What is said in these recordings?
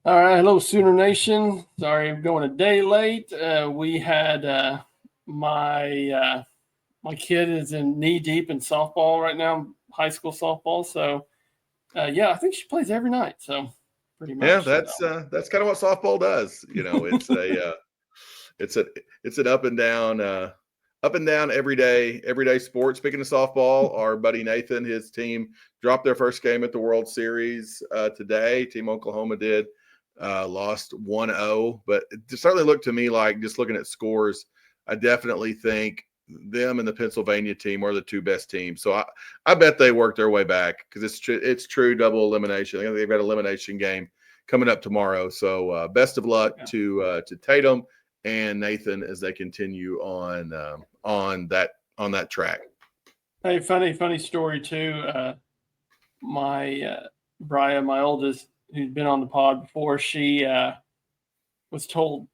All right, hello Sooner Nation. Sorry, I'm going a day late. We had my kid is in knee deep in softball right now, high school softball. So yeah, I think she plays every night. So pretty Yeah, much. that's kind of what softball does. It's a it's an up and down everyday sport. Speaking of softball, our buddy Nathan, his team dropped their first game at the World Series today. Team Oklahoma did lost 1-0, but it certainly looked to me like, just looking at scores, I definitely think them and the Pennsylvania team are the two best teams. So I bet they worked their way back, because it's true double elimination. I think they've got an elimination game coming up tomorrow. So best of luck to Tatum and Nathan as they continue on that track. Hey, funny story too. My Bria, my oldest, who's been on the pod before, she was told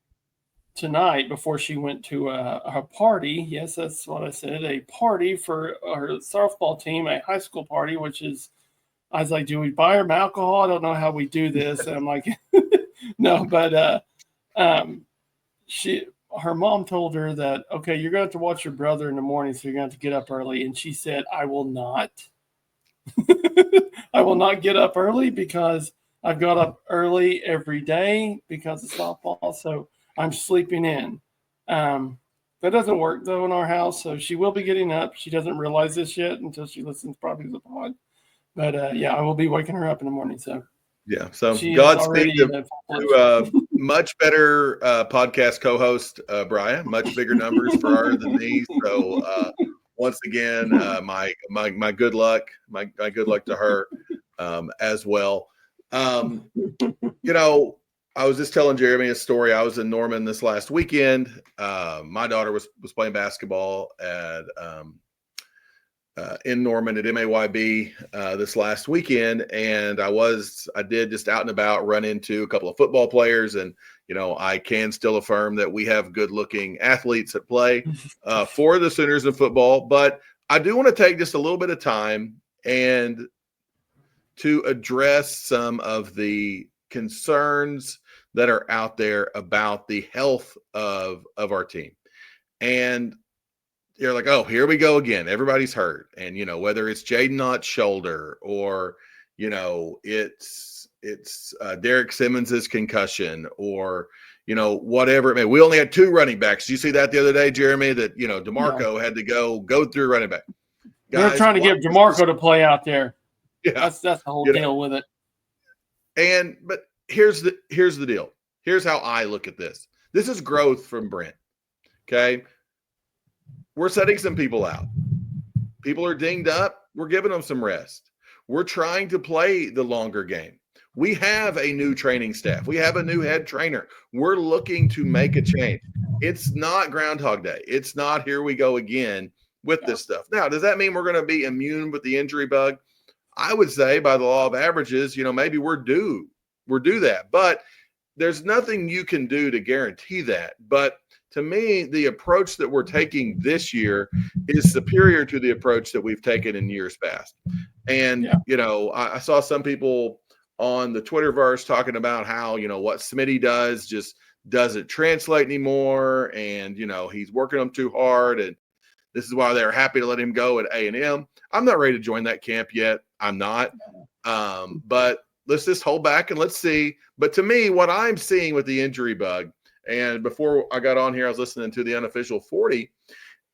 tonight before she went to a party. Yes, that's what I said. A party for her softball team, a high school party, which is. I was like, "Do we buy her alcohol? I don't know how we do this." And I'm like, "No," but she, her mom told her that, okay, you're going to have to watch your brother in the morning, so you're going to have to get up early. And she said, "I will not. I will not get up early because I've got up early every day because of softball. So I'm sleeping in." That doesn't work though in our house. So she will be getting up. She doesn't realize this yet until she listens probably to the pod. But yeah, I will be waking her up in the morning. So yeah. So she is Godspeed already to much better podcast co-host Brian. Much bigger numbers for her than me. So once again, my good luck, my good luck to her as well. You know, I was just telling Jeremy a story. I was in Norman this last weekend. My daughter was playing basketball at in Norman at MAYB this last weekend, and I did just out and about run into a couple of football players, and I can still affirm that we have good-looking athletes that play for the Sooners in football. But I do want to take just a little bit of time and to address some of the concerns that are out there about the health of our team. And you're like, oh, here we go again. Everybody's hurt. And, whether it's Jaden Knott's shoulder or, it's Derek Simmons's concussion or, whatever it may. We only had 2 running backs. Did you see that the other day, Jeremy, that, DeMarco had to go through running back? Guys, they're trying to get DeMarco to play out there. Yeah. That's the whole deal with it. But here's the deal. Here's how I look at this. This is growth from Brent. Okay. We're setting some people out. People are dinged up. We're giving them some rest. We're trying to play the longer game. We have a new training staff. We have a new head trainer. We're looking to make a change. It's not Groundhog Day. It's not here we go again with this stuff. Now, does that mean we're going to be immune with the injury bug? I would say by the law of averages, maybe we're due that. But there's nothing you can do to guarantee that. But to me, the approach that we're taking this year is superior to the approach that we've taken in years past. And, I saw some people on the Twitterverse talking about how, what Smitty does just doesn't translate anymore. And, he's working them too hard. And this is why they're happy to let him go at A&M. I'm not ready to join that camp yet. I'm not. But let's just hold back and let's see. But to me, what I'm seeing with the injury bug, and before I got on here, I was listening to the Unofficial 40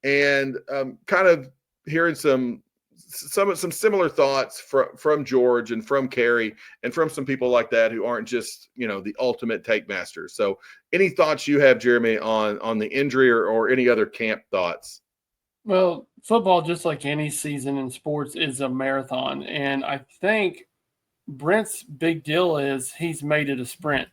and kind of hearing some similar thoughts from George and from Kerry and from some people like that who aren't just, the ultimate take masters. So any thoughts you have, Jeremy, on the injury or any other camp thoughts? Well, football, just like any season in sports, is a marathon. And I think Brent's big deal is he's made it a sprint,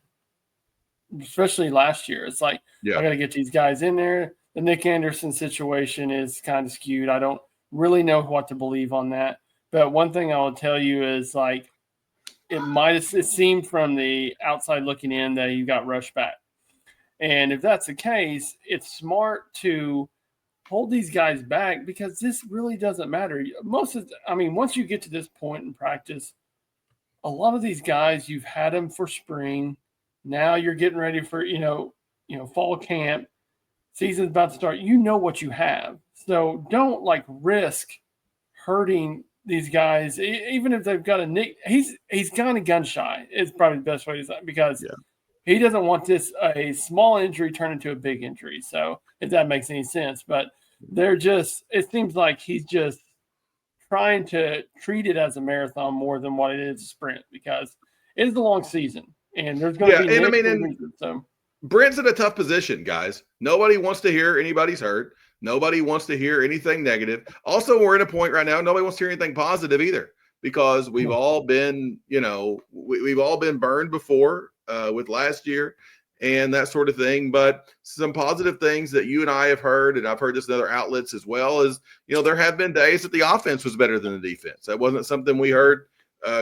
especially last year. It's like, I got to get these guys in there. The Nick Anderson situation is kind of skewed. I don't really know what to believe on that. But one thing I will tell you is, like, it seemed from the outside looking in that you got rushed back. And if that's the case, it's smart to hold these guys back because this really doesn't matter. Once you get to this point in practice, a lot of these guys, you've had them for spring. Now you're getting ready for, fall camp. Season's about to start. You know what you have. So don't like risk hurting these guys, even if they've got a nick. He's kind of gun shy. Is probably the best way to say it, because he doesn't want a small injury turn into a big injury. So if that makes any sense, but it seems like he's just trying to treat it as a marathon more than what it is a sprint, because it is a long season and there's going to be reasons, so. Brent's in a tough position, guys. Nobody wants to hear anybody's hurt. Nobody wants to hear anything negative. Also, we're in a point right now, nobody wants to hear anything positive either, because we've all been, we've all been burned before with last year and that sort of thing. But some positive things that you and I have heard, and I've heard this in other outlets as well, is, there have been days that the offense was better than the defense. That wasn't something we heard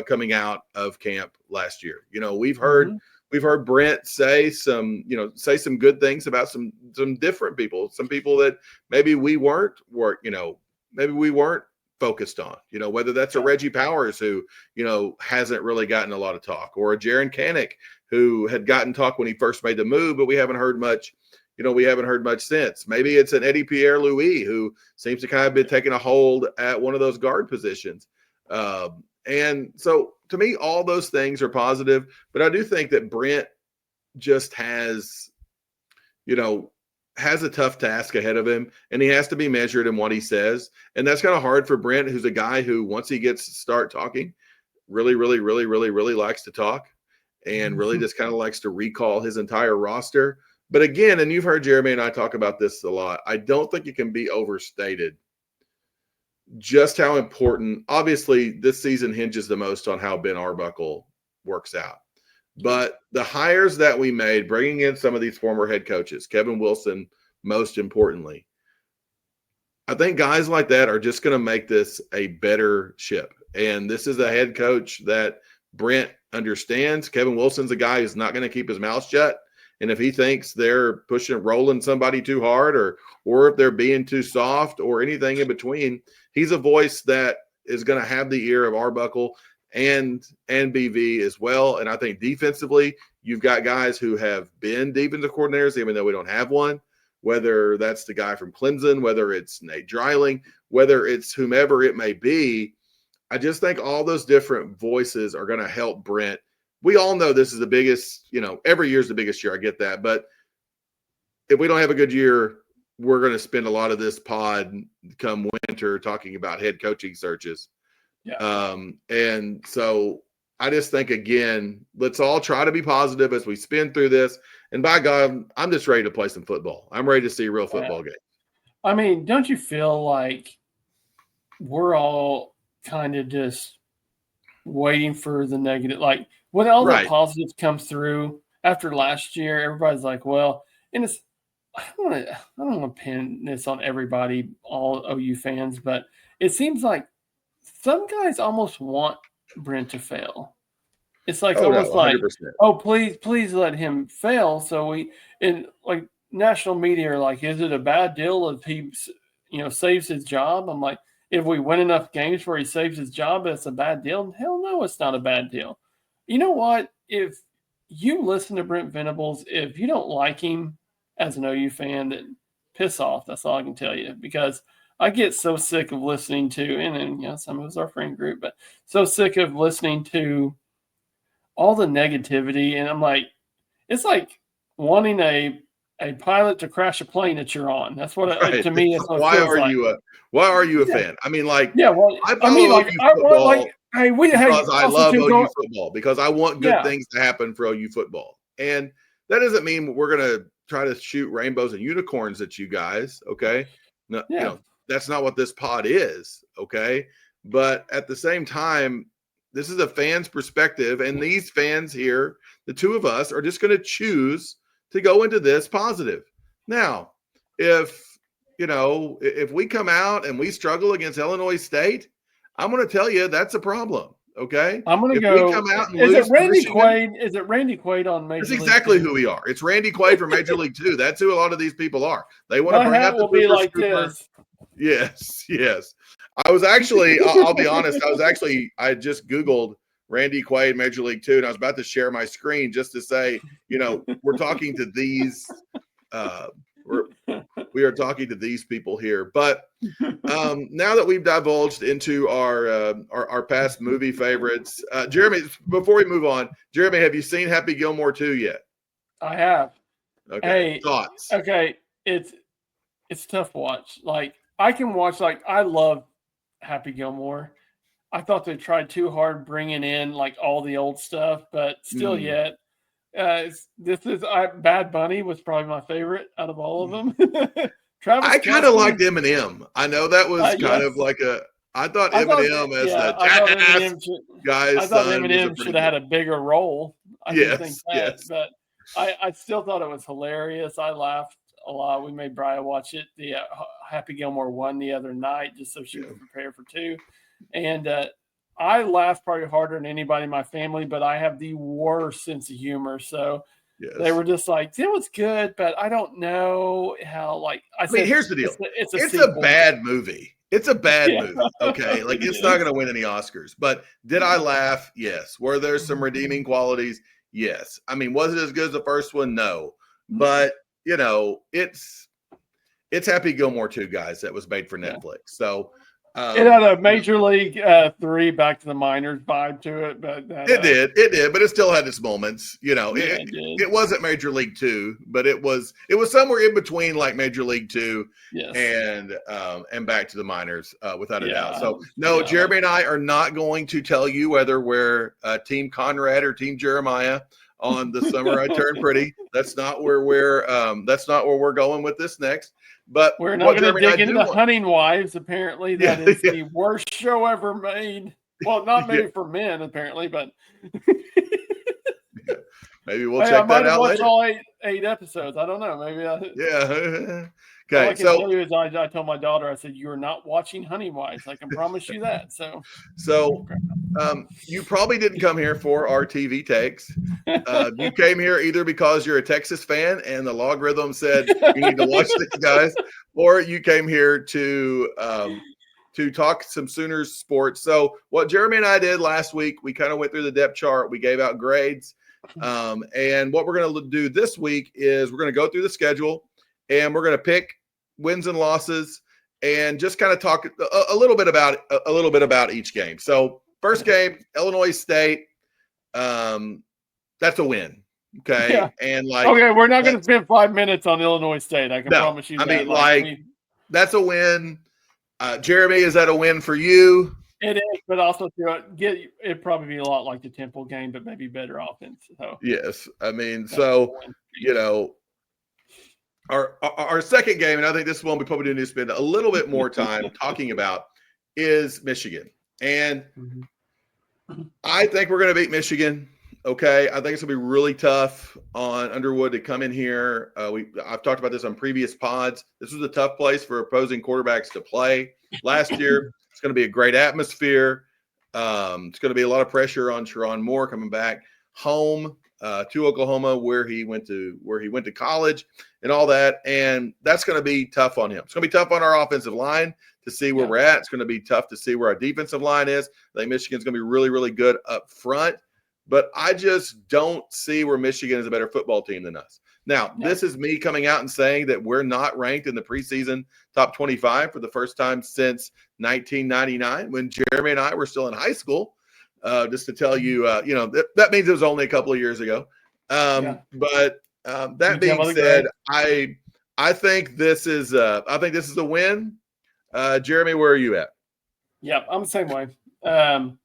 coming out of camp last year. We've heard We've heard Brent say some good things about some different people, some people that maybe we weren't focused on, whether that's a Reggie Powers who, hasn't really gotten a lot of talk, or a Jaron Kanak who had gotten talk when he first made the move, but we haven't heard much since. Maybe it's an Eddie Pierre-Louis who seems to kind of been taking a hold at one of those guard positions. And so to me, all those things are positive, but I do think that Brent just has a tough task ahead of him, and he has to be measured in what he says. And that's kind of hard for Brent, who's a guy who, once he gets to start talking, really, really, really, really, really likes to talk, and really just kind of likes to recall his entire roster. But again, and you've heard Jeremy and I talk about this a lot, I don't think it can be overstated just how important. Obviously, this season hinges the most on how Ben Arbuckle works out. But the hires that we made, bringing in some of these former head coaches, Kevin Wilson, most importantly, I think guys like that are just going to make this a better ship. And this is a head coach that Brent understands. Kevin Wilson's a guy who's not going to keep his mouth shut. And if he thinks they're rolling somebody too hard, or if they're being too soft, or anything in between, he's a voice that is going to have the ear of Arbuckle and BV as well. And I think defensively, you've got guys who have been defensive coordinators, even though we don't have one, whether that's the guy from Clemson, whether it's Nate Dreiling, whether it's whomever it may be. I just think all those different voices are going to help Brent. We all know this is the biggest, every year is the biggest year. I get that. But if we don't have a good year, we're going to spend a lot of this pod come winter talking about head coaching searches. Yeah. And so I just think, again, let's all try to be positive as we spin through this. And by God, I'm just ready to play some football. I'm ready to see a real football game. I mean, don't you feel like we're all kind of just waiting for the negative? Like, when all the positives comes through after last year, everybody's like, well, and it's, I don't want to pin this on everybody, all OU fans, but it seems like some guys almost want Brent to fail. It's like please let him fail. So national media are like, is it a bad deal if he, saves his job? I'm like, if we win enough games where he saves his job, it's a bad deal. Hell no, it's not a bad deal. You know what? If you listen to Brent Venables, if you don't like him as an OU fan, then piss off. That's all I can tell you, because I get so sick of listening to, and some of us our friend group, but so sick of listening to all the negativity. And I'm like, it's like wanting a pilot to crash a plane that you're on. That's what to me. That's what why are you a fan? I mean, like, yeah. Well, I love OU football because I want good things to happen for OU football, and that doesn't mean we're gonna try to shoot rainbows and unicorns at you guys. Okay, no, that's not what this pod is. Okay, but at the same time, this is a fan's perspective, and these fans here, the two of us, are just going to choose to go into this positive. Now, if we come out and we struggle against Illinois State, I'm going to tell you that's a problem. Okay, I'm going to go. We come out and is it Randy Quaid? Is it Randy Quaid on Major League? That's exactly who we are. It's Randy Quaid from Major League 2. That's who a lot of these people are. They want to bring out the Boomer like this. Yes. I was actually, I'll be honest, I just Googled Randy Quaid, Major League 2, and I was about to share my screen just to say, we're talking to these we are talking to these people here. But now that we've divulged into our past movie favorites, Jeremy, before we move on, Jeremy, have you seen Happy Gilmore 2 yet? I have. Okay. Hey, thoughts? Okay, it's tough to watch. Like I can watch. Like I love Happy Gilmore. I thought they tried too hard bringing in like all the old stuff, but still, yet Bad Bunny was probably my favorite out of all of them. Travis, I kind of liked Eminem. I know that was kind of like I thought Eminem as the jackass guy. I thought Eminem should have had a bigger role. I didn't think that, but I still thought it was hilarious. I laughed a lot. We made Brian watch it, the Happy Gilmore 1 the other night, just so she could prepare for 2. And I laughed probably harder than anybody in my family, but I have the worst sense of humor. So they were just like, it was good, but I don't know how, like, I mean, here's the deal. It's a bad movie. It's a bad movie. Okay. Like, it's not going to win any Oscars, but did I laugh? Yes. Were there some redeeming qualities? Yes. I mean, was it as good as the first one? No. But, it's Happy Gilmore 2, guys, that was made for Netflix. So, it had a Major League 3 Back to the Minors vibe to it, but it did, but it still had its moments. It wasn't Major League 2, but it was somewhere in between like Major League 2 and Back to the Minors, without a doubt. So no, Jeremy and I are not going to tell you whether we're Team Conrad or Team Jeremiah on The Summer I Turned Pretty. That's not where we're going with this next. But we're not going to dig into Hunting Wives. Apparently, that is the worst show ever made. Well, not made for men, apparently, but maybe we'll check that out later. All 8 episodes. I don't know. Maybe. Okay. All I can tell you is I told my daughter, I said, "You are not watching Hunting Wives. I can promise you that." So you probably didn't come here for our TV takes. You came here either because you're a Texas fan and the logarithm said you need to watch these guys, or you came here to talk some Sooners sports. So what Jeremy and I did last week, we kind of went through the depth chart. We gave out grades. And what we're going to do this week is we're going to go through the schedule and we're going to pick wins and losses and just kind of talk a little bit about each game. So first game, Illinois State. That's a win. Okay. Yeah. And we're not going to spend 5 minutes on Illinois State. I can promise you that. I mean, that's a win. Jeremy, is that a win for you? It is, but also it'd probably be a lot like the Temple game, but maybe better offense. So yes. I mean, our second game, and I think this one we probably do need to spend a little bit more time talking about, is Michigan. And I think we're going to beat Michigan. Okay. I think it's going to be really tough on Underwood to come in here. I've talked about this on previous pods. This was a tough place for opposing quarterbacks to play last year. It's going to be a great atmosphere. It's going to be a lot of pressure on Sherrone Moore coming back home to Oklahoma, where he went to college and all that. And that's going to be tough on him. It's going to be tough on our offensive line to see where we're at. It's going to be tough to see where our defensive line is. I think Michigan's going to be really, really good up front. But I just don't see where Michigan is a better football team than us. Now, this is me coming out and saying that we're not ranked in the preseason top 25 for the first time since 1999 when Jeremy and I were still in high school. Just to tell you, that means it was only a couple of years ago. But that being said, I think this is a win. Jeremy, where are you at? Yeah, I'm the same way. Going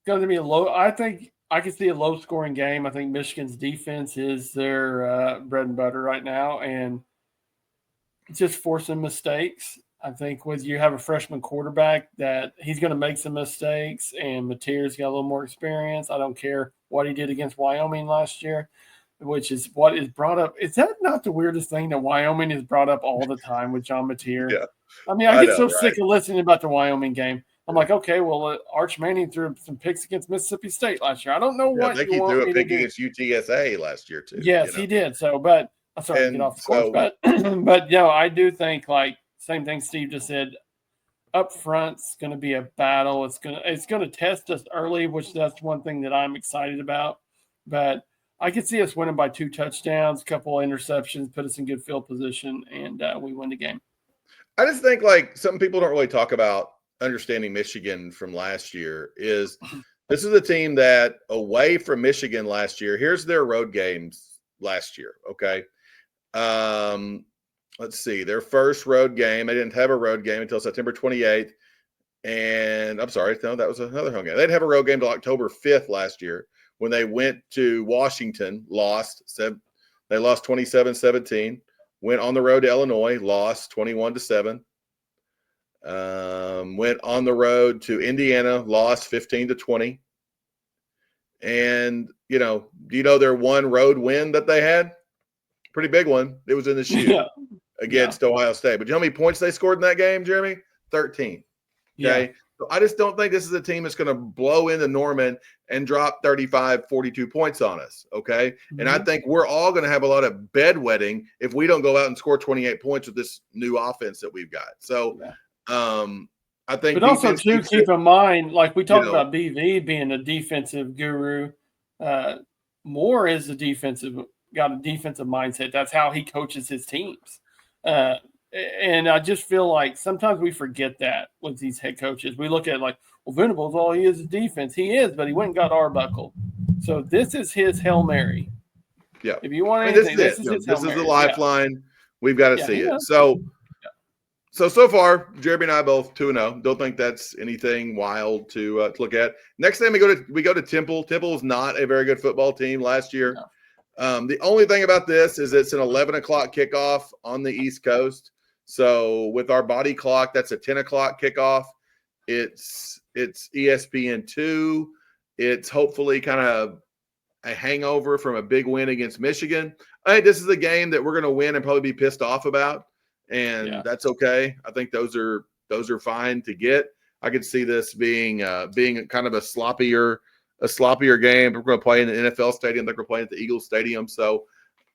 to be I think I can see a low-scoring game. I think Michigan's defense is their bread and butter right now, and just forcing mistakes. I think with you have a freshman quarterback that he's going to make some mistakes, and Mateer's got a little more experience. I don't care what he did against Wyoming last year, which is what is brought up. Is that not the weirdest thing that Wyoming is brought up all the time with John Mateer? Yeah. I mean, I get sick of listening about the Wyoming game. I'm like, okay, well, Arch Manning threw some picks against Mississippi State last year. I don't know what I think he threw a pick against UTSA last year too. Yes, he did. So, but I'm sorry to get off the course, but I do think same thing Steve just said. up front's going to be a battle. It's going to test us early, which that's one thing that I'm excited about. But I could see us winning by 2 touchdowns, a couple of interceptions, put us in good field position, and we win the game. I just think like some people don't really talk about understanding Michigan from last year is this is a team that away from Michigan last year. Here's their road games last year. Okay. Let's see. Their first road game, they didn't have a road game until September 28th. And I'm sorry, no, that was another home game. They didn't have a road game until October 5th last year when they went to Washington, lost. They lost 27-17. Went on the road to Illinois, lost 21-7. Went on the road to Indiana, lost 15-20. And, do you know their one road win that they had? Pretty big one. It was in the shoe against Ohio State. But you know how many points they scored in that game, Jeremy? 13. Okay. Yeah. So I just don't think this is a team that's going to blow into Norman and drop 35, 42 points on us. Okay. Mm-hmm. And I think we're all going to have a lot of bedwetting if we don't go out and score 28 points with this new offense that we've got. So, I think. But also, too, keep in mind, like we talked about BV being a defensive guru. Moore is got a defensive mindset. That's how he coaches his teams. And I just feel like sometimes we forget that with these head coaches. We look at Venables, all he is defense. He is, but he went and got Arbuckle. So this is his Hail Mary. Yeah. If you want anything, this is his Hail Mary. This is the lifeline. Yeah. We've got to see it. So far, Jeremy and I both 2-0. Don't think that's anything wild to look at. Next time we go to Temple. Temple is not a very good football team last year. No. The only thing about this is it's an 11 o'clock kickoff on the East Coast. So with our body clock, that's a 10 o'clock kickoff. It's ESPN2. It's hopefully kind of a hangover from a big win against Michigan. I think this is a game that we're going to win and probably be pissed off about, and that's okay. I think those are fine to get. I could see this being kind of a sloppier game. We're going to play in the NFL stadium. I think we're playing at the Eagles Stadium. So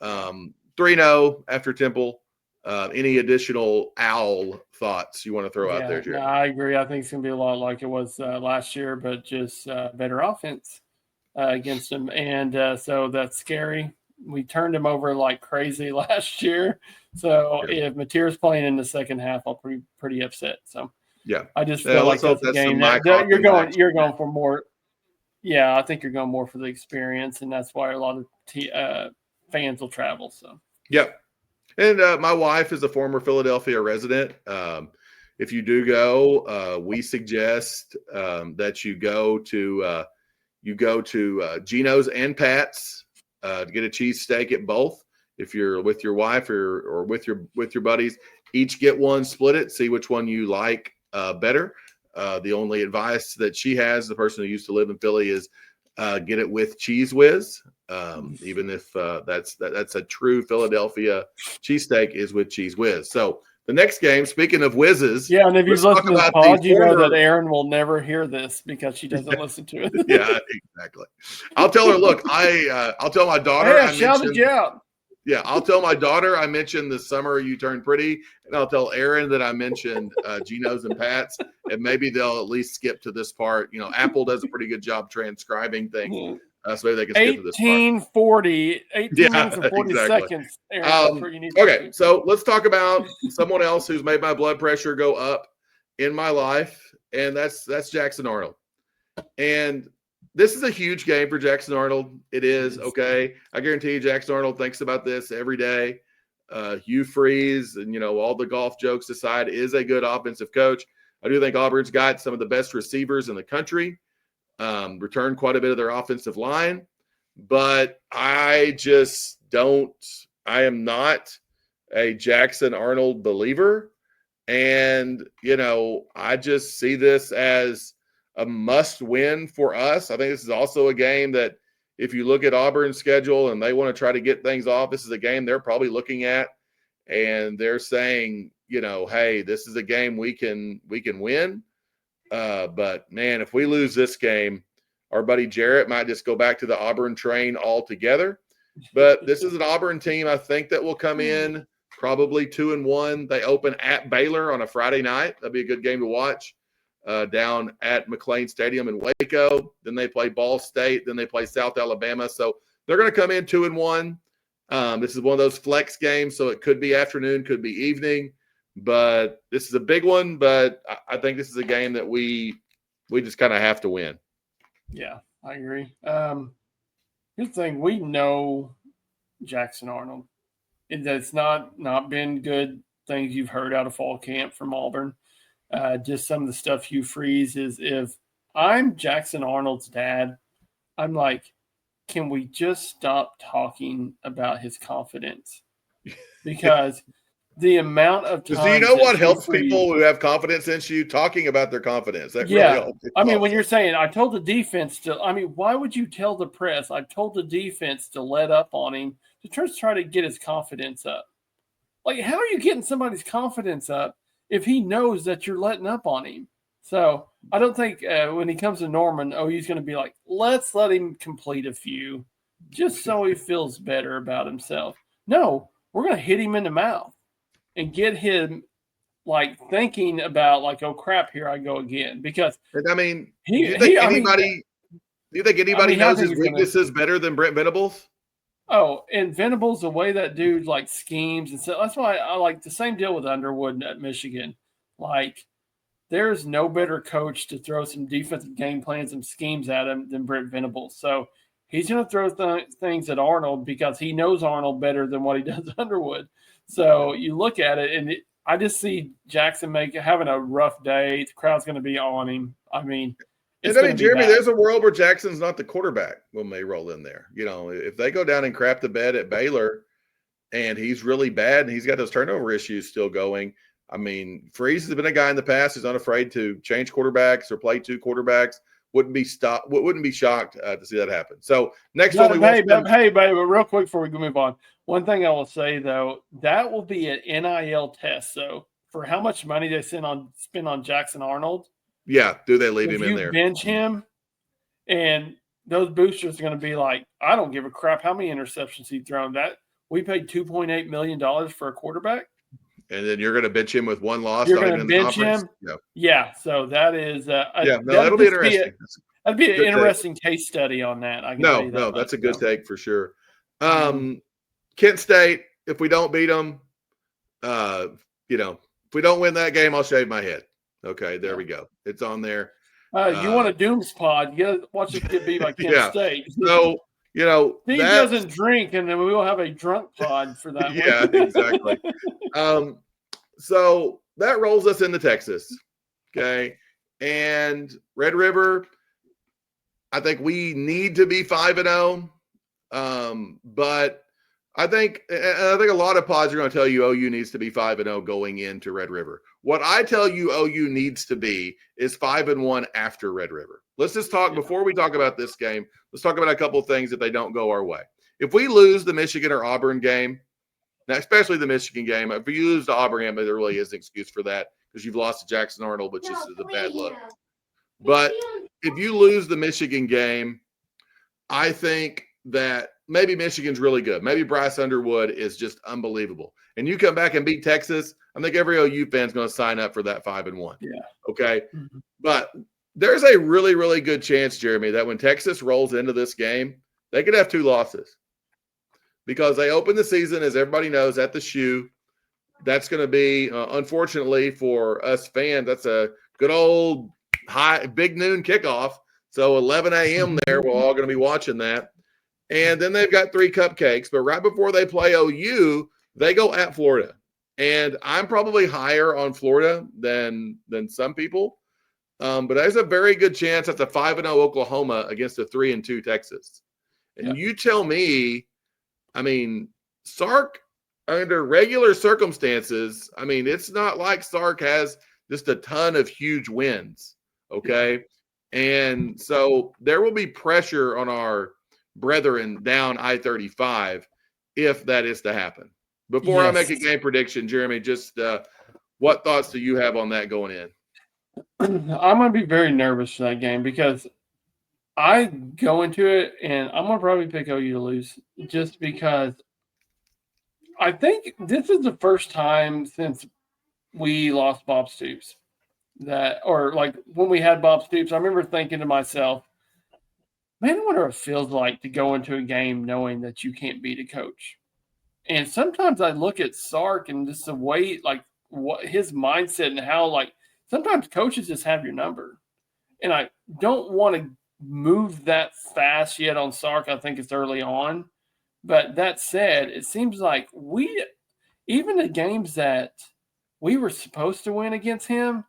3-0 after Temple. Any additional owl thoughts you want to throw out there, Jerry? No, I agree. I think it's going to be a lot like it was last year, but just better offense against them. And so that's scary. We turned him over like crazy last year. So if Mateer's playing in the second half, I'll be pretty upset. So I just feel like that's a game that you're going for more. Yeah, I think you're going more for the experience, and that's why a lot of fans will travel. So And my wife is a former Philadelphia resident. If you do go, we suggest that you go to Geno's and Pat's to get a cheesesteak at both. If you're with your wife or with your buddies, each get one, split it, see which one you like better. The only advice that she has, the person who used to live in Philly, is get it with Cheese Whiz. Even if that's a true Philadelphia cheesesteak is with Cheese Whiz. So the next game, speaking of whizzes, and if you listen to the pod, you know that Erin will never hear this because she doesn't listen to it. Yeah, exactly. I'll tell her. Look, I'll tell my daughter. Hey, I shouted you out. Yeah, I'll tell my daughter I mentioned the summer you turned pretty, and I'll tell Erin that I mentioned Geno's and Pat's, and maybe they'll at least skip to this part. Apple does a pretty good job transcribing things, so maybe they can skip to this part. 18 minutes and 40 seconds. Erin, okay, so let's talk about someone else who's made my blood pressure go up in my life, and that's Jackson Arnold. And this is a huge game for Jackson Arnold. It is, okay. I guarantee you Jackson Arnold thinks about this every day. Hugh Freeze and, all the golf jokes aside, is a good offensive coach. I do think Auburn's got some of the best receivers in the country, returned quite a bit of their offensive line. But I am not a Jackson Arnold believer. And, I just see this as a must win for us. I think this is also a game that if you look at Auburn's schedule and they want to try to get things off, this is a game they're probably looking at and they're saying, hey, this is a game we can win. But man, if we lose this game, our buddy Jarrett might just go back to the Auburn train altogether. But this is an Auburn team, I think, that will come in probably 2-1. They open at Baylor on a Friday night. That'd be a good game to watch down at McLean Stadium in Waco. Then they play Ball State. Then they play South Alabama. So they're going to come in 2-1. This is one of those flex games, so it could be afternoon, could be evening. But this is a big one. But I think this is a game that we just kind of have to win. Yeah, I agree. Here's the thing: we know Jackson Arnold. That's not been good things you've heard out of fall camp from Auburn. Just some of the stuff Hugh Freeze is. If I'm Jackson Arnold's dad, I'm like, can we just stop talking about his confidence? Because the amount of times. Do you know what helps people who have confidence in you? Talking about their confidence. That really helps. I mean, when you're saying, I told the defense to, I mean, why would you tell the press? I told the defense to let up on him to try to get his confidence up. Like, how are you getting somebody's confidence up if he knows that you're letting up on him? So I don't think when he comes to Norman, he's going to be like, let's let him complete a few just so he feels better about himself. No, we're going to hit him in the mouth and get him like thinking about like, oh crap, here I go again. Because I mean, do you think anybody knows his weaknesses better than Brent Venables? Oh, and Venables, the way that dude like schemes and so that's why I like the same deal with Underwood at Michigan. Like, there's no better coach to throw some defensive game plans and schemes at him than Brent Venables. So he's going to throw things at Arnold because he knows Arnold better than what he does Underwood. So you look at it, and I just see Jackson having a rough day. The crowd's going to be on him. I mean, Jeremy, there's a world where Jackson's not the quarterback when they roll in there. You know, if they go down and crap the bed at Baylor and he's really bad and he's got those turnover issues still going, I mean, Freeze has been a guy in the past who's unafraid to change quarterbacks or play two quarterbacks. Wouldn't be shocked to see that happen. So next one, but real quick before we move on, one thing I will say though, that will be an NIL test. So for how much money they spend on Jackson Arnold. Yeah, do they leave him in there? Bench him, and those boosters are going to be like, I don't give a crap how many interceptions he's thrown. That we paid $2.8 million for a quarterback. And then you're going to bench him with one loss. You're going to bench him. Yeah. So that is. That'll be interesting. That'd be an interesting case study on that. That's a good take for sure. Kent State. If we don't beat them, if we don't win that game, I'll shave my head. Okay, there we go. It's on there. You want a Dooms pod? You got to watch us get beat by Kent State. So. He doesn't drink, and then we will have a drunk pod for that. Yeah, exactly. So that rolls us into Texas, okay? And Red River, I think we need to be 5-0, but I think a lot of pods are going to tell you OU needs to be 5-0 going into Red River. What I tell you OU needs to be is 5-1 after Red River. Let's just talk before we talk about this game. Let's talk about a couple of things if they don't go our way. If we lose the Michigan or Auburn game, now especially the Michigan game, if we lose to Auburn, there really is an excuse for that because you've lost to Jackson Arnold, which is a bad look. But if you lose the Michigan game, I think that maybe Michigan's really good. Maybe Bryce Underwood is just unbelievable. And you come back and beat Texas, I think every OU fan is going to sign up for that 5-1. Yeah. Okay. Mm-hmm. But there's a really, really good chance, Jeremy, that when Texas rolls into this game, they could have 2 losses because they open the season, as everybody knows, at the Shoe. That's going to be, unfortunately for us fans, that's a good old big noon kickoff. So 11 a.m. there, we're all going to be watching that. And then they've got 3 cupcakes. But right before they play OU, they go at Florida. And I'm probably higher on Florida than some people. But there's a very good chance that's a 5-0 Oklahoma against a 3-2 Texas. And you tell me, I mean, Sark, under regular circumstances, I mean, it's not like Sark has just a ton of huge wins. Okay. And so there will be pressure on our brethren down I-35 if that is to happen. Before I make a game prediction, Jeremy, just what thoughts do you have on that going in? I'm going to be very nervous for that game because I go into it and I'm going to probably pick OU to lose just because I think this is the first time since we lost Bob Stoops or like when we had Bob Stoops, I remember thinking to myself, man, I wonder what it feels like to go into a game knowing that you can't beat a coach. And sometimes I look at Sark and just the way, like, what his mindset and how, like, sometimes coaches just have your number. And I don't want to move that fast yet on Sark. I think it's early on. But that said, it seems like even the games that we were supposed to win against him,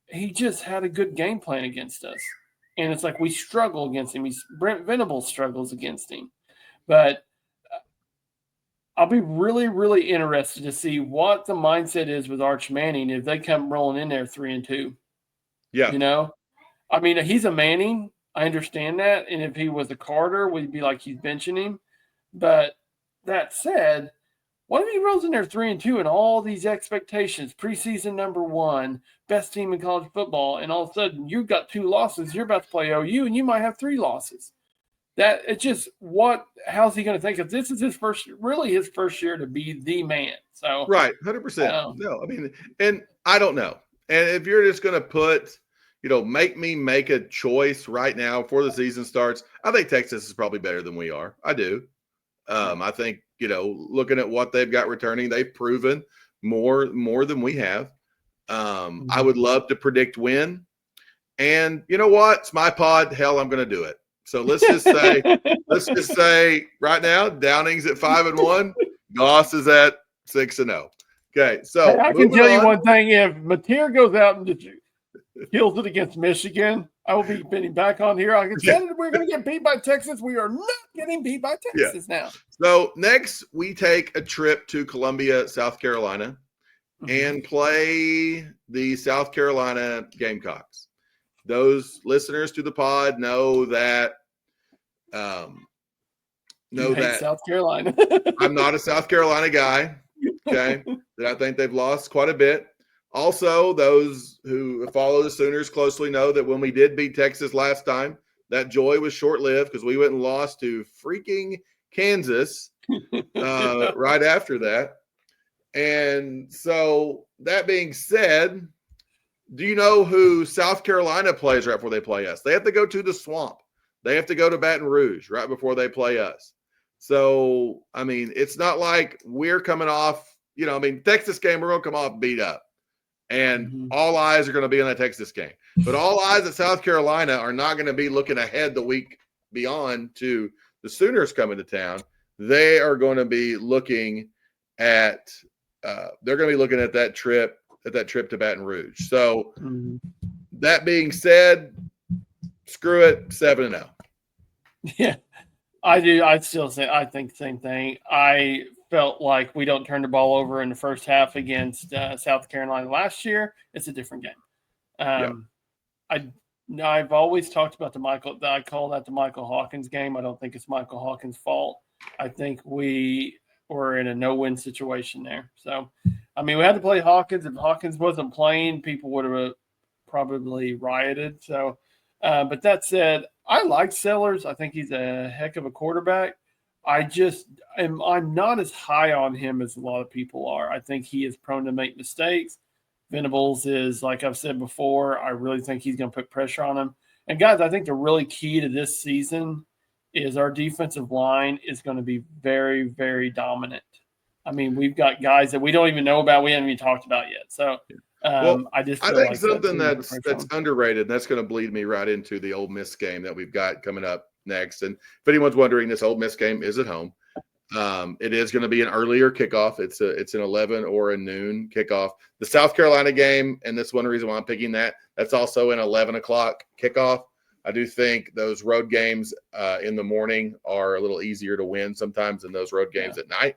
he just had a good game plan against us. And it's like we struggle against him. Brent Venables struggles against him. But I'll be really, really interested to see what the mindset is with Arch Manning if they come rolling in there 3-2. Yeah. You know? I mean, he's a Manning. I understand that. And if he was a Carter, we'd be like he's benching him. But that said, what if he rolls in there 3-2 and all these expectations, preseason number 1, best team in college football, and all of a sudden you've got 2 losses, you're about to play OU, and you might have 3 losses. That it's just how's he going to think of this? Is his first year to be the man. So right, 100%. No, I mean, and I don't know. And if you're just going to put, make me make a choice right now before the season starts, I think Texas is probably better than we are. I do. I think, looking at what they've got returning, they've proven more than we have. I would love to predict win. And you know what? It's my pod. Hell, I'm going to do it. So let's just say right now, Downing's at 5-1, Goss is at 6-0. Okay, so hey, I can tell you one thing: if Mateer goes out and kills it against Michigan, I will be getting back on here. I can tell you we're going to get beat by Texas. We are not getting beat by Texas now. So next, we take a trip to Columbia, South Carolina, and play the South Carolina Gamecocks. Those listeners to the pod know that South Carolina. I'm not a South Carolina guy. Okay, that I think they've lost quite a bit. Also, those who follow the Sooners closely know that when we did beat Texas last time, that joy was short-lived because we went and lost to freaking Kansas right after that. And so that being said, do you know who South Carolina plays right before they play us? They have to go to the Swamp. They have to go to Baton Rouge right before they play us. So, I mean, it's not like we're coming off, Texas game, we're going to come off beat up. And all eyes are going to be on that Texas game. But all eyes at South Carolina are not going to be looking ahead the week beyond to the Sooners coming to town. They are going to be looking at that trip to Baton Rouge. So that being said, screw it, 7-0. Yeah, I do. I think the same thing. I felt like we don't turn the ball over in the first half against South Carolina last year. It's a different game. I've always talked about I call that the Michael Hawkins game. I don't think it's Michael Hawkins' fault. I think we were in a no-win situation there. So, I mean, we had to play Hawkins. If Hawkins wasn't playing, people would have probably rioted. So, but that said, I like Sellers. I think he's a heck of a quarterback. I'm not as high on him as a lot of people are. I think he is prone to make mistakes. Venables is, like I've said before, I really think he's going to put pressure on him. And guys, I think the really key to this season is our defensive line is going to be very, very dominant. I mean, we've got guys that we don't even know about. We haven't even talked about yet. So I think like something that's underrated, that's going to bleed me right into the Ole Miss game that we've got coming up next. And if anyone's wondering, this Ole Miss game is at home. It is going to be an earlier kickoff. It's an 11 or a noon kickoff. The South Carolina game, and that's one reason why I'm picking that, that's also an 11 o'clock kickoff. I do think those road games in the morning are a little easier to win sometimes than those road games at night.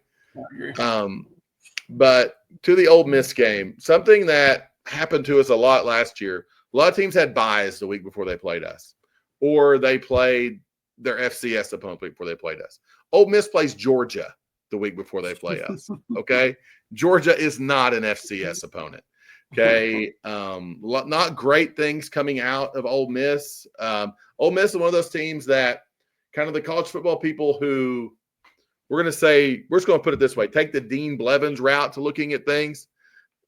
But to the Ole Miss game, something that happened to us a lot last year, a lot of teams had buys the week before they played us, or they played their FCS opponent the week before they played us. Ole Miss plays Georgia the week before they play us, okay? Georgia is not an FCS opponent, okay? Not great things coming out of Ole Miss. Ole Miss is one of those teams that kind of the college football people who we're just going to put it this way: take the Dean Blevins route to looking at things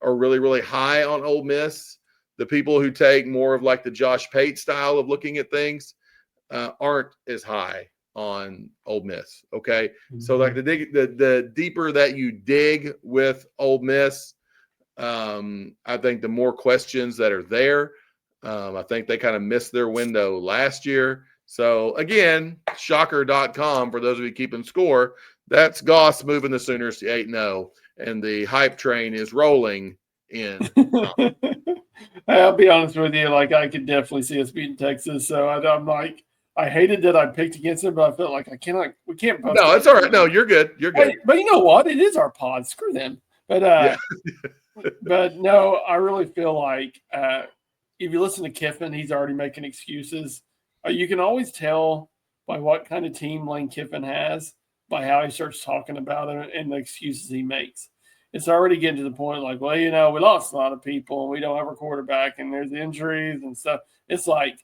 are really, really high on Ole Miss. The people who take more of like the Josh Pate style of looking at things aren't as high on Ole Miss. Okay, so like the deeper that you dig with Ole Miss, I think the more questions that are there. I think they kind of missed their window last year. So again, shocker.com for those of you keeping score. That's Goss moving the Sooners to 8-0, and the hype train is rolling in. I'll be honest with you, like I could definitely see us beating Texas. So I'm like, I hated that I picked against them, but I felt like we can't. No, it's all right. No, you're good. You're good. But you know what? It is our pod. Screw them. But yeah. but no, I really feel like if you listen to Kiffin, he's already making excuses. You can always tell by what kind of team Lane Kiffin has by how he starts talking about it and the excuses he makes. It's already getting to the point like, well, we lost a lot of people and we don't have a quarterback and there's injuries and stuff. It's like,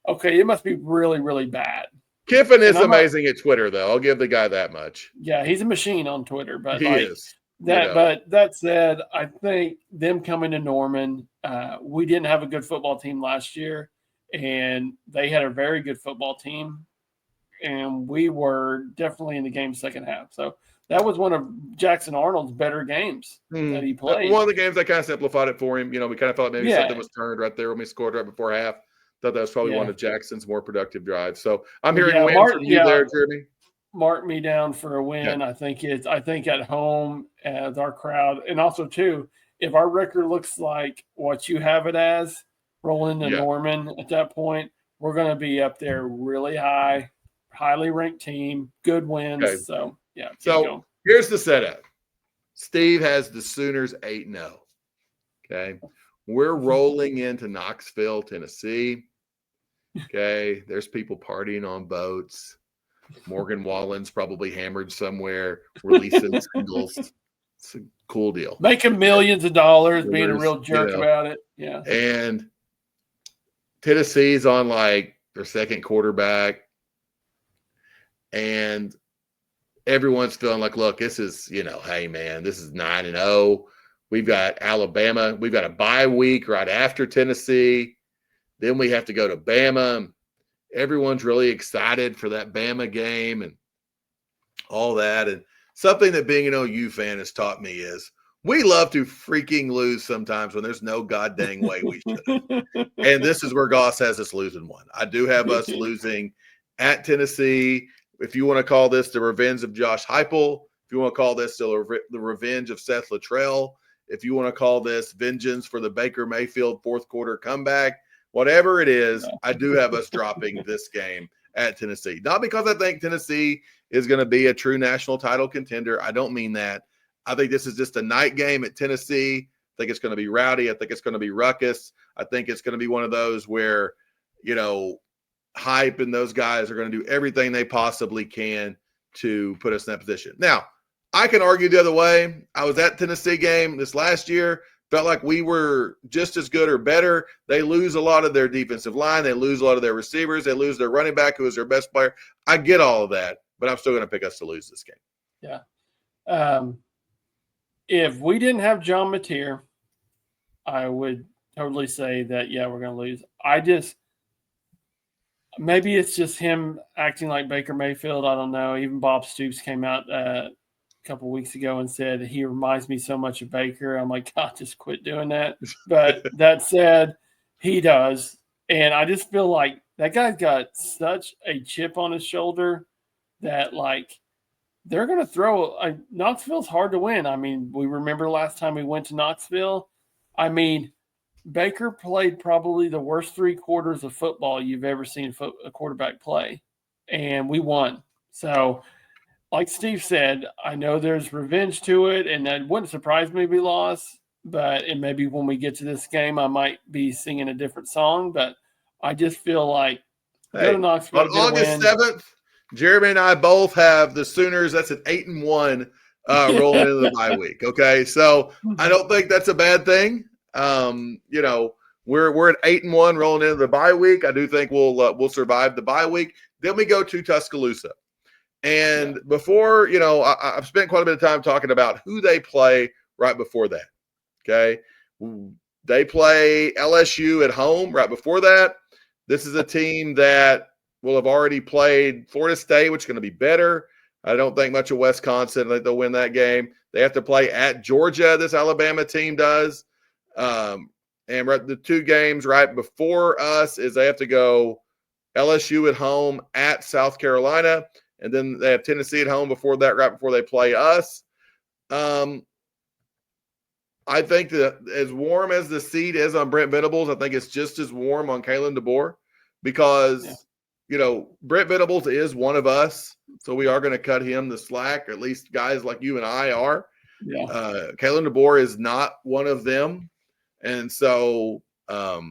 okay, it must be really, really bad. Kiffin is amazing at Twitter, though. I'll give the guy that much. Yeah, he's a machine on Twitter, but he is. But that said, I think them coming to Norman, we didn't have a good football team last year, and they had a very good football team, and we were definitely in the game second half. So that was one of Jackson Arnold's better games that he played. One of the games that kind of simplified it for him. We kind of felt like maybe something was turned right there when we scored right before half. Thought that was probably one of Jackson's more productive drives. So I'm hearing wins from you there, Jeremy. Mark me down for a win. Yeah. I think at home as our crowd, and also too, if our record looks like what you have it as, rolling to Norman at that point, we're going to be up there really high, highly ranked team, good wins. Okay. So yeah. So here's the setup. Steve has the Sooners 8-0. Okay. We're rolling into Knoxville, Tennessee. Okay. There's people partying on boats. Morgan Wallen's probably hammered somewhere, releasing singles. It's a cool deal. Making millions of dollars, being a real jerk about it. Yeah. And Tennessee's on like their second quarterback. And everyone's feeling like, look, this is, hey, man, this is 9-0. We've got Alabama. We've got a bye week right after Tennessee. Then we have to go to Bama. Everyone's really excited for that Bama game and all that. And something that being an OU fan has taught me is we love to freaking lose sometimes when there's no goddamn way we should. And this is where Goss has us losing one. I do have us losing at Tennessee. If you want to call this the revenge of Josh Heupel, if you want to call this the revenge of Seth Luttrell, if you want to call this vengeance for the Baker Mayfield fourth quarter comeback, whatever it is, I do have us dropping this game at Tennessee. Not because I think Tennessee is going to be a true national title contender. I don't mean that. I think this is just a night game at Tennessee. I think it's going to be rowdy. I think it's going to be ruckus. I think it's going to be one of those where, Hype and those guys are going to do everything they possibly can to put us in that position. Now, I can argue the other way. I was at Tennessee game this last year. Felt like we were just as good or better. They lose a lot of their defensive line. They lose a lot of their receivers. They lose their running back, who is their best player. I get all of that, but I'm still going to pick us to lose this game. Yeah. If we didn't have John Mateer, I would totally say that, we're going to lose. Maybe it's just him acting like Baker Mayfield. I don't know. Even Bob Stoops came out couple of weeks ago and said he reminds me so much of Baker. I'm like, God, just quit doing that. But that said, he does. And I just feel like that guy's got such a chip on his shoulder that, like, they're going to throw – Knoxville's hard to win. I mean, we remember last time we went to Knoxville. I mean, Baker played probably the worst 3 quarters of football you've ever seen a quarterback play, and we won. So – like Steve said, I know there's revenge to it, and that wouldn't surprise me if we lost. And maybe when we get to this game, I might be singing a different song. But I just feel like go to Knoxville. On August 7th, Jeremy and I both have the Sooners. That's an 8-1 rolling into the bye week. Okay, so I don't think that's a bad thing. We're at 8-1 rolling into the bye week. I do think we'll survive the bye week. Then we go to Tuscaloosa. And before, I've spent quite a bit of time talking about who they play right before that. Okay. They play LSU at home right before that. This is a team that will have already played Florida State, which is going to be better. I don't think much of Wisconsin. I think they'll win that game. They have to play at Georgia, this Alabama team does. And the two games right before us is they have to go LSU at home at South Carolina, and then they have Tennessee at home before that, right before they play us. I think that as warm as the seat is on Brent Venables, I think it's just as warm on Kalen DeBoer because, Brent Venables is one of us. So we are going to cut him the slack, or at least guys like you and I are. Yeah. Kalen DeBoer is not one of them. And so, all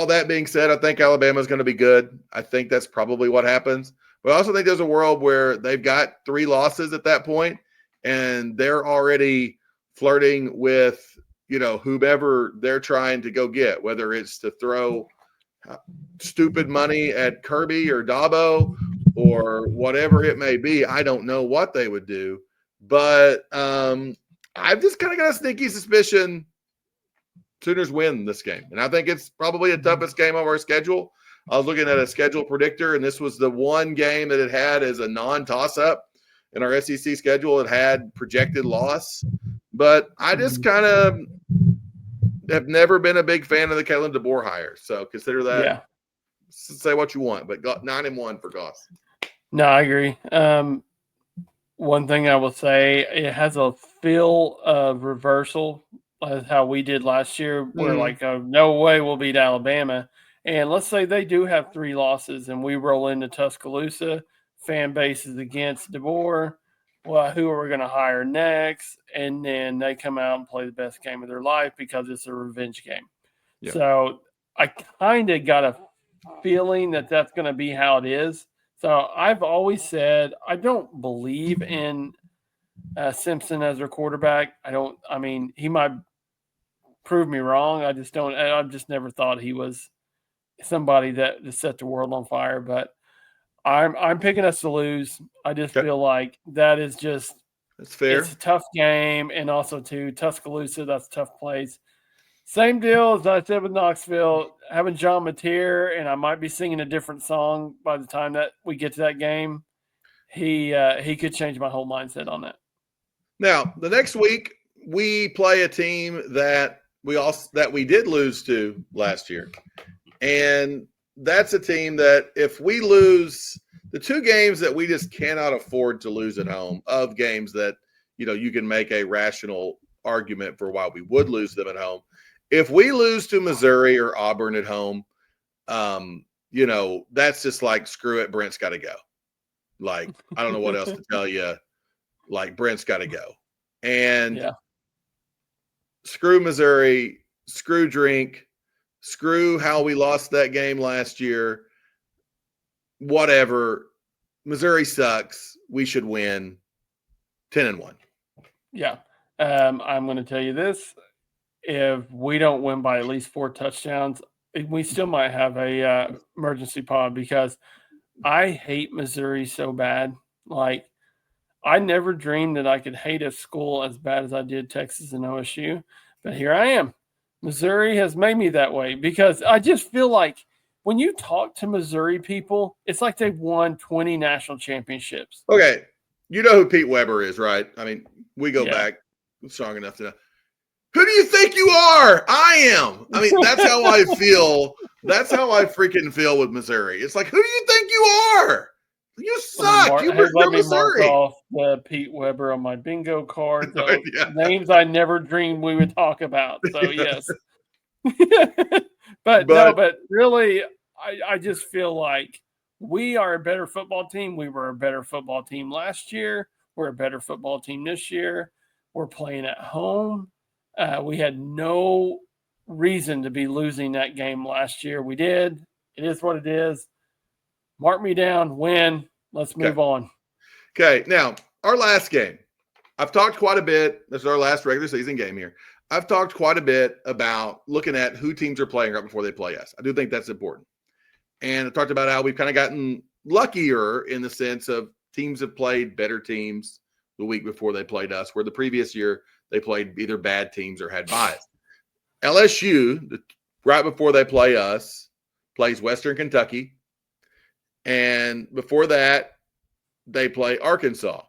that being said, I think Alabama is going to be good. I think that's probably what happens. But I also think there's a world where they've got 3 losses at that point, and they're already flirting with, whomever they're trying to go get, whether it's to throw stupid money at Kirby or Dabo or whatever it may be. I don't know what they would do, but I've just kind of got a sneaky suspicion Sooners win this game. And I think it's probably the toughest game of our schedule. I was looking at a schedule predictor, and this was the one game that it had as a non-toss-up in our SEC schedule. It had projected loss. But I just kind of have never been a big fan of the Kalen DeBoer hire. So consider that. Yeah. Say what you want, but 9-1 for Goss. No, I agree. One thing I will say, it has a feel of reversal as how we did last year, where no way we'll beat Alabama. And let's say they do have 3 losses and we roll into Tuscaloosa, fan base is against DeBoer. Well, who are we going to hire next? And then they come out and play the best game of their life because it's a revenge game. Yeah. So I kind of got a feeling that that's going to be how it is. So I've always said I don't believe in Simpson as their quarterback. He might prove me wrong. I've just never thought he was somebody that set the world on fire. But I'm picking us to lose. I just feel like that's fair. It's a tough game, and also too Tuscaloosa. That's a tough place. Same deal as I said with Knoxville, having John Mateer, and I might be singing a different song by the time that we get to that game. He could change my whole mindset on that. Now, the next week we play a team that we did lose to last year, and that's a team that if we lose the 2 games that we just cannot afford to lose at home, of games that you can make a rational argument for why we would lose them at home. If we lose to Missouri or Auburn at home, that's just like, screw it, Brent's got to go. Like, I don't know what else to tell you. Like, Brent's got to go. And screw Missouri, screw Drink, screw how we lost that game last year. Whatever. Missouri sucks. We should win 10-1. Yeah. I'm going to tell you this. If we don't win by at least 4 touchdowns, we still might have a emergency pod, because I hate Missouri so bad. Like, I never dreamed that I could hate a school as bad as I did Texas and OSU, but here I am. Missouri has made me that way, because I just feel like when you talk to Missouri people, it's like they've won 20 national championships. Okay. You know who Pete Weber is, right? I mean, we go back strong enough to know. Who do you think you are? I am. I mean, that's how I feel. That's how I freaking feel with Missouri. It's like, who do you think you are? You suck. You're Missouri. Mark off the Pete Weber on my bingo card. Names I never dreamed we would talk about. So, yes. but really, I just feel like we are a better football team. We were a better football team last year. We're a better football team this year. We're playing at home. We had no reason to be losing that game last year. We did. It is what it is. Mark me down. Win. Let's move on. Okay. Now, our last game. I've talked quite a bit. This is our last regular season game here. I've talked quite a bit about looking at who teams are playing right before they play us. I do think that's important. And I talked about how we've kind of gotten luckier in the sense of teams have played better teams the week before they played us, where the previous year they played either bad teams or had bias. LSU, right before they play us, plays Western Kentucky. And before that, they play Arkansas.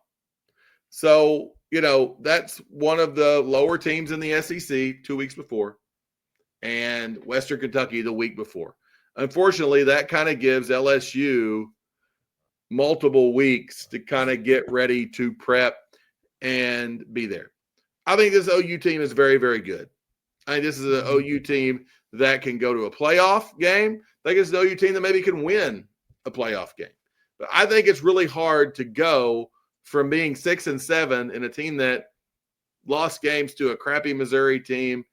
So, that's one of the lower teams in the SEC 2 weeks before, and Western Kentucky the week before. Unfortunately, that kind of gives LSU multiple weeks to kind of get ready to prep and be there. I think this OU team is very, very good. I think this is an OU team that can go to a playoff game. I think it's an OU team that maybe can win a playoff game. But I think it's really hard to go from being 6-7 in a team that lost games to a crappy Missouri team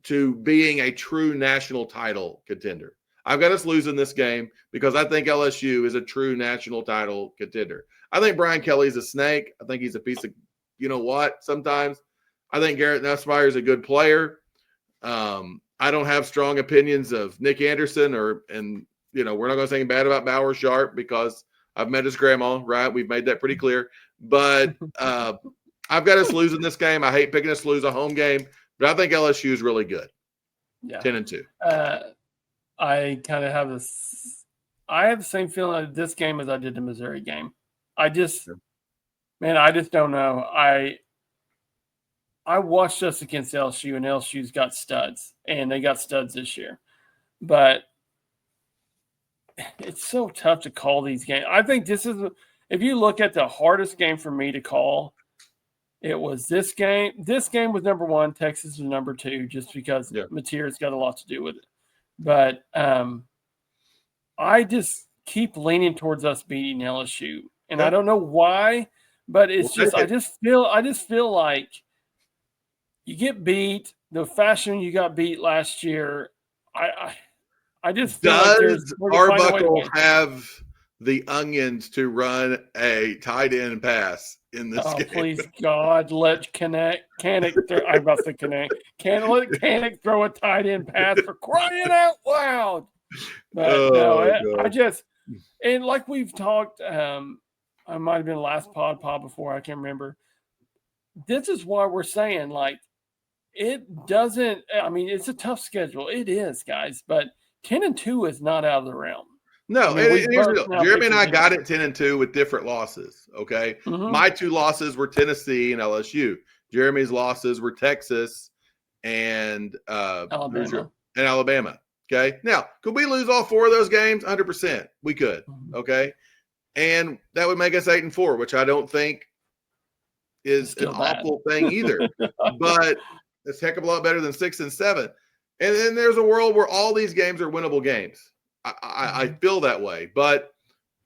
to being a true national title contender. I've got us losing this game because I think LSU is a true national title contender. I think Brian Kelly's a snake. I think he's a piece of sometimes. I think Garrett Nussmeier is a good player. I don't have strong opinions of Nick Anderson we're not going to say anything bad about Bauer Sharp because I've met his grandma, right? We've made that pretty clear. But I've got us losing this game. I hate picking us to lose a home game, but I think LSU is really good. Yeah. 10-2. I kind of have I have the same feeling of this game as I did the Missouri game. I just don't know. I watched us against LSU, and LSU's got studs, and they got studs this year. But it's so tough to call these games. I think this is, if you look at the hardest game for me to call, it was this game. This game was number one. Texas was number two, just because Mateer's got a lot to do with it. But I just keep leaning towards us beating LSU, and I don't know why, but it's I just feel like you get beat the fashion you got beat last year. I just feel does Arbuckle have the onions to run a tight end pass in this game? Please God, let Kanak I'm about to say Kanak. Let Kanak throw a tight end pass for crying out loud. But I just, and like we've talked, I might have been last pod before, I can't remember. This is why we're saying, like, it doesn't, it's a tough schedule. It is, guys, but 10-2 is not out of the realm. No, Jeremy and I got it 10-2 with different losses. Okay. Mm-hmm. My two losses were Tennessee and LSU. Jeremy's losses were Texas and Alabama. Okay. Now, could we lose all four of those games? 100%. We could. Mm-hmm. Okay. And that would make us 8-4, which I don't think is an awful thing either. But it's a heck of a lot better than 6-7. And then there's a world where all these games are winnable games. I feel that way. But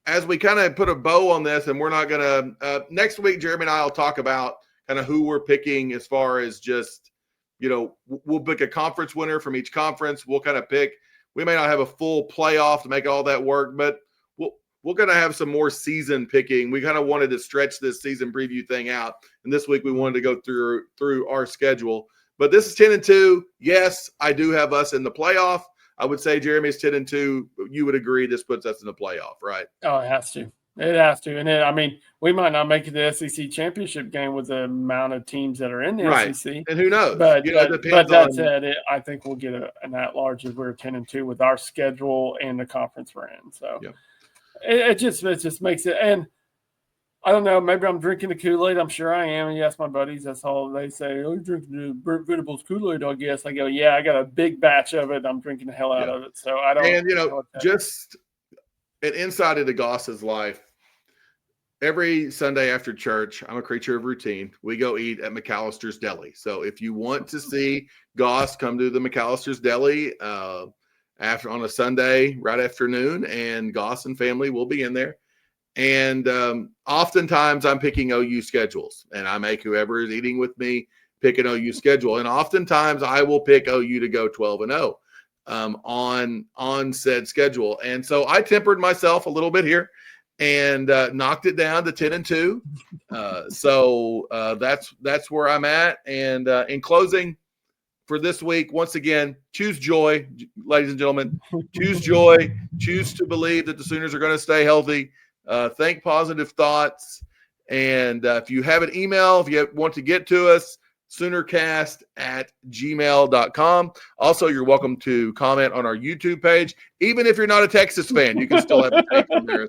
as we kind of put a bow on this, and we're not going to next week, Jeremy and I will talk about kind of who we're picking as far as just, we'll pick a conference winner from each conference. We'll kind of pick. We may not have a full playoff to make all that work, but we're going to have some more season picking. We kind of wanted to stretch this season preview thing out. And this week we wanted to go through our schedule. But this is 10-2. Yes, I do have us in the playoff. I would say Jeremy's 10-2. You would agree this puts us in the playoff, right? Oh, it has to. It has to. And then, we might not make it to the SEC championship game with the amount of teams that are in the SEC. And who knows? But that said, I think we'll get an at-large if we're 10-2 with our schedule and the conference we're in. So it just makes it. And I don't know, maybe I'm drinking the Kool-Aid. I'm sure I am. And you ask my buddies, that's all they say. Oh, you're drinking the Brent Venables Kool-Aid, I guess. I go, yeah, I got a big batch of it. I'm drinking the hell out of it. So I don't. And, just an insight into Goss's life. Every Sunday after church, I'm a creature of routine. We go eat at McAllister's Deli. So if you want to see Goss, come to the McAllister's Deli after on a Sunday right afternoon, and Goss and family will be in there. And oftentimes I'm picking OU schedules, and I make whoever is eating with me pick an OU schedule. And oftentimes I will pick OU to go 12-0 on said schedule. And so I tempered myself a little bit here and knocked it down to 10-2. So that's where I'm at. And in closing, for this week. Once again, choose joy, ladies and gentlemen. Choose joy. Choose to believe that the Sooners are going to stay healthy. Think positive thoughts. And if you have an email, if you want to get to us, Soonercast@gmail.com. Also, you're welcome to comment on our YouTube page. Even if you're not a Texas fan, you can still have a take on there.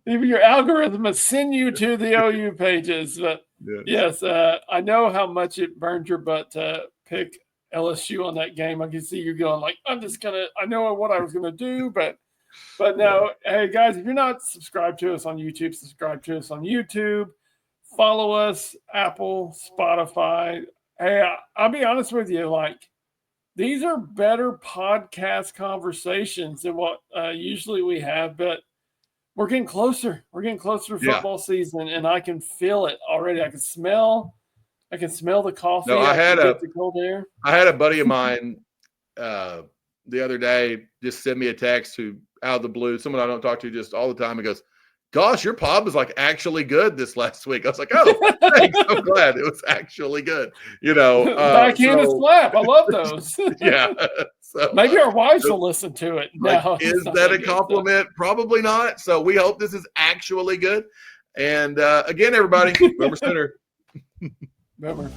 Even your algorithm will send you to the OU pages. But yes, I know how much it burned your butt to pick LSU on that game. I can see you going like, I know what I was going to do, but no. Hey, guys, if you're not subscribed to us on YouTube, subscribe to us on YouTube. Follow us, Apple, Spotify. Hey, I'll be honest with you, like, these are better podcast conversations than what usually we have, but we're getting closer. We're getting closer to football season, and I can feel it already. I can smell the coffee. No, I had the cold air. I had a buddy of mine the other day just send me a text who out of the blue, someone I don't talk to just all the time. He goes, "Gosh, your pod was like actually good this last week." I was like, "Oh, thanks. I'm glad it was actually good." Backhanded slap. I love those. Yeah. So, maybe our wives will listen to it. No, is that a compliment? Probably not. So we hope this is actually good. And again, everybody, remember Sooner. Remember.